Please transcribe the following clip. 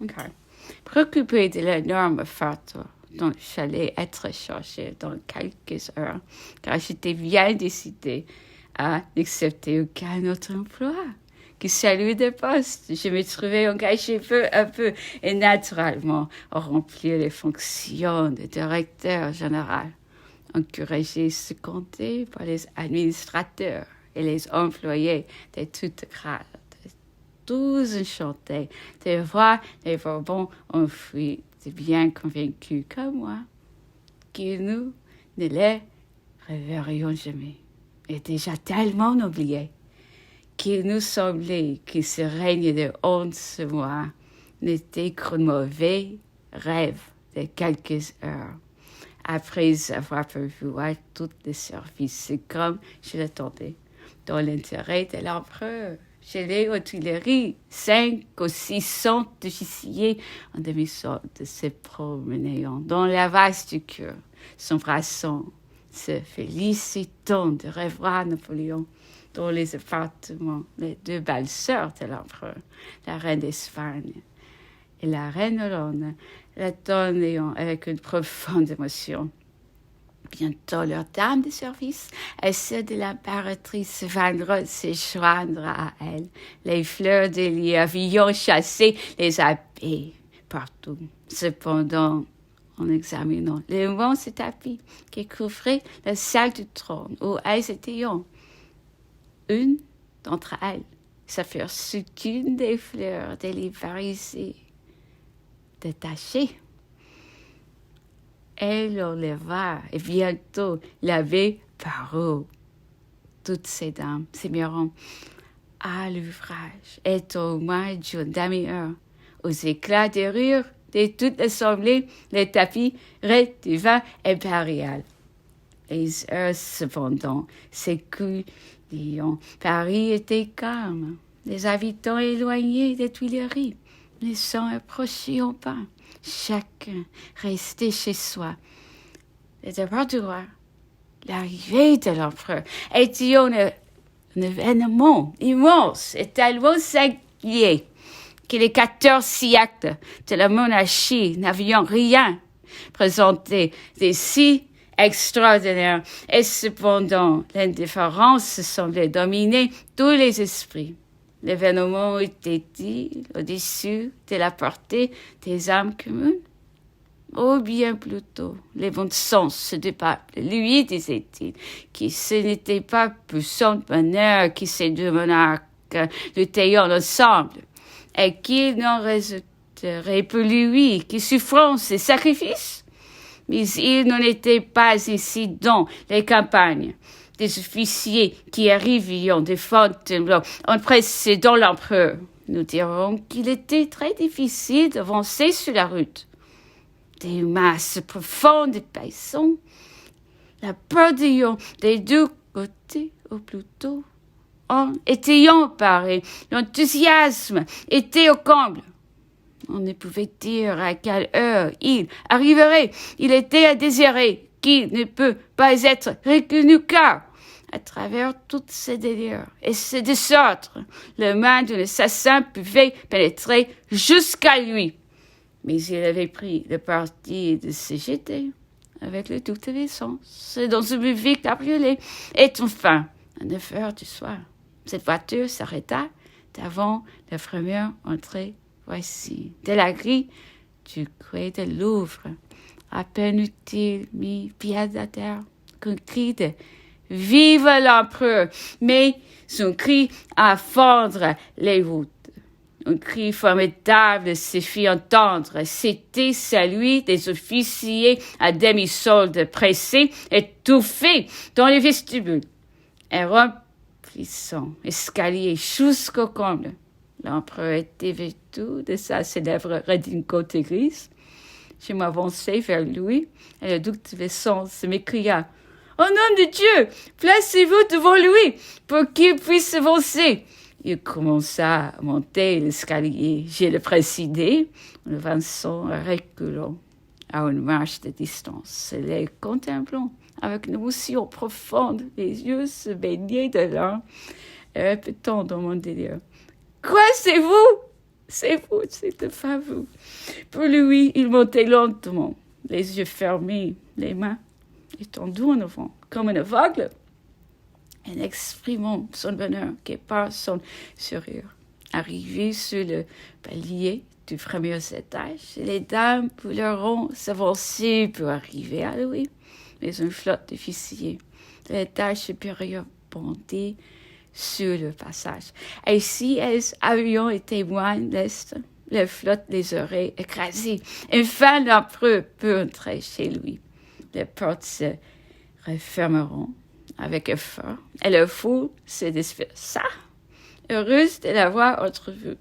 car, préoccupé de l'énorme facture dont j'allais être chargée dans quelques heures, car j'étais bien décidée à n'accepter aucun autre emploi que celui de poste. Je me trouvais engagée peu à peu et naturellement à remplir les fonctions de directeur général, encouragée, secondée par les administrateurs et les employés de toutes grades. Tous enchantés de voir les Bourbons enfouis, de bien convaincus comme moi que nous ne les reverrions jamais. Et déjà tellement oubliés qu'il nous semblait que ce règne de 11 mois n'était qu'un mauvais rêve de quelques heures. Après avoir pourvu tous les services comme je l'attendais, dans l'intérêt de l'empereur, j'allais aux Tuileries, 5 ou 600 officiers en demi-solde se promenant dans la vaste cour, s'embrassant, se félicitant de revoir Napoléon dans les appartements, les 2 belles sœurs de l'empereur, la reine d'Espagne et la reine Hollande, l'attendant avec une profonde émotion. Bientôt, leur dame de service et celle de l'impératrice viendront se joindre à elle. Les fleurs de lys avaient chassé les abeilles partout. Cependant, en examinant l'immense tapis qui couvrait la salle du trône où elles étaient, une d'entre elles s'aperçut qu'une des fleurs de lys paraissait détachée. Elle enleva et bientôt l'avait parut. Toutes ces dames se mirent à l'ouvrage et au moins d'une demi-heure, aux éclats de rire de toute l'assemblée, le tapis redevint impérial. Les heures cependant s'écoulèrent. Paris était calme. Les habitants éloignés des Tuileries ne s'en approchaient pas. Chacun restait chez soi. Le départ du roi, l'arrivée de l'empereur était un événement immense et tellement singulier que les 14 siècles de la monarchie n'avaient rien présenté de si extraordinaire. Et cependant, l'indifférence semblait dominer tous les esprits. L'événement était-il au-dessus de la portée des âmes communes? Ou bien plutôt les bons sens du peuple, lui disait-il, que ce n'était pas pour son bonheur que ces 2 monarques luttaient ensemble, et qu'il n'en résulterait pour lui que souffrance et sacrifice? Mais il n'en était pas ainsi dans les campagnes. Des officiers qui arrivaient de Fontainebleau en précédant l'empereur. Nous dirons qu'il était très difficile d'avancer sur la route. Des masses profondes de paysans, la perdillon des 2 côtés, ou plutôt, en étaient emparés. L'enthousiasme était au comble. On ne pouvait dire à quelle heure il arriverait. Il était à désirer qu'il ne peut pas être reconnu car, à travers toutes ces délires et ces désordres, la main d'un assassin pouvait pénétrer jusqu'à lui. Mais il avait pris le parti de se jeter avec le doute de l'essence dans une mauvais cabriolet. Et enfin, à 9 heures du soir, cette voiture s'arrêta devant la première entrée. Voici, de la grille du quai de Louvre, à peine eut-il mis pied à terre qu'un cri de « Vive l'empereur !» mais son cri à fendre les voûtes. Un cri formidable se fit entendre. C'était celui des officiers à demi-solde pressés, étouffés dans les vestibules et remplissant escalier jusqu'au comble. L'empereur était vêtu de sa célèbre redingote grise. Je m'avançai vers lui et le duc de Vesson m'écria « Au nom de Dieu, placez-vous devant lui pour qu'il puisse avancer !» Il commença à monter l'escalier. Je le précédai en avançant et reculant à une marche de distance. Et les contemplant avec une émotion profonde, les yeux se baignaient de larmes et répétant dans mon délire « Quoi, c'est vous ?» c'est vous, c'était pas vous. Pour lui, il montait lentement, les yeux fermés, les mains étendues en avant, comme un aveugle, en exprimant son bonheur qui par son sourire. Arrivé sur le palier du premier étage, les dames vouleront s'avancer pour arriver à lui, mais une flotte d'officiers de l'étage supérieur bondait sur le passage. Et si elles avions été moins lestes, la flotte les aurait écrasées. Enfin, l'empereur peut entrer chez lui. Les portes se refermeront avec effort et le fou se dispersa, heureuse de l'avoir entrevue.